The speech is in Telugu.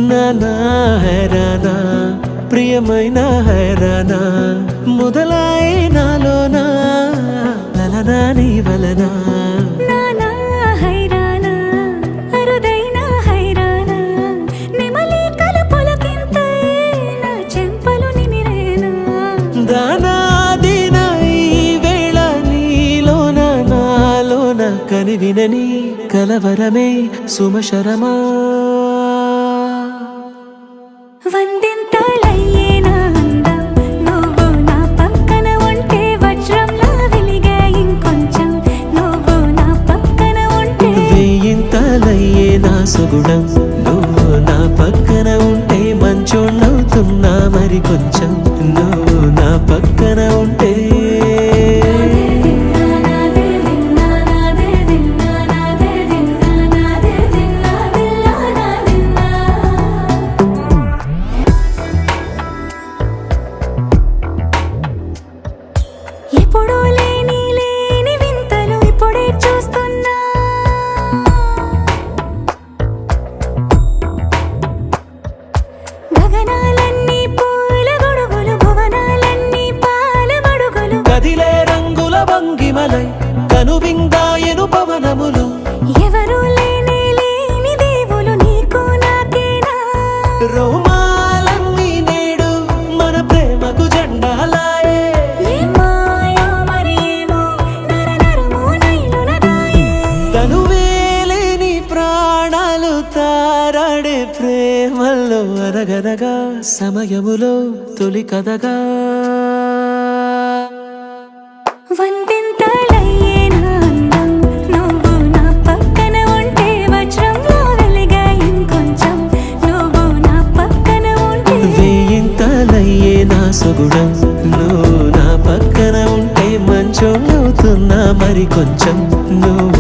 నానా హైరానా ప్రియమైన హైరానా మొదలాయి నాలోనా లలనా నీ వలనా నానా హైరానా అరుదైన హైరానా నెమలి కలుపులకింతై నా చెంపలు నిమిరేనా దానా దినా ఈ వేళ నీలోన నాలోన కనివినని కలవరమే సుమశరమా వందింతలయ్యేనా అందం నువ్వు నా పక్కన ఉంటే వజ్రంలా వెలిగే ఇంకొంచెం నువ్వు నా పక్కన ఉంటే వెయ్యింతలయ్యే నా సుగుణం నువ్వు నా పక్కన ఉంటే మంచోళ్ళవుతున్నా మరి కొంచెం నువ్వు నా పక్కన ఉంటే ఎప్పుడూ లేని వింతలు ఇప్పుడే చూస్తున్నా గగనాలన్నీ పూల గొడుగులు భువనాలన్నీ పాల మడుగులు కదిలే రంగుల భంగిమలై కనువిందాయను పవనములు ఎవరు లేని దేవులు నీకు నాకేనా రోమాలన్నీ నేడు మన ప్రేమకు జెండాలాయే మాయో మరేమో నరనరమో నైలునదాయే తనువేలేని ప్రాణాలు తారాడే ప్రేమల్లో అనగనగా సమయములో తొలి కథగా వందింతలయ్యేనా అందం నువ్వు నా పక్కన ఉంటే వజ్రంలా వెలిగే ఇంకొంచెం నువ్వు నా పక్కన ఉంటే వెయ్యింతలయ్యే నా సుగుణం నువ్వు నా పక్కన ఉంటే మంచోళ్ళవుతున్నా మరి కొంచెం నువ్వు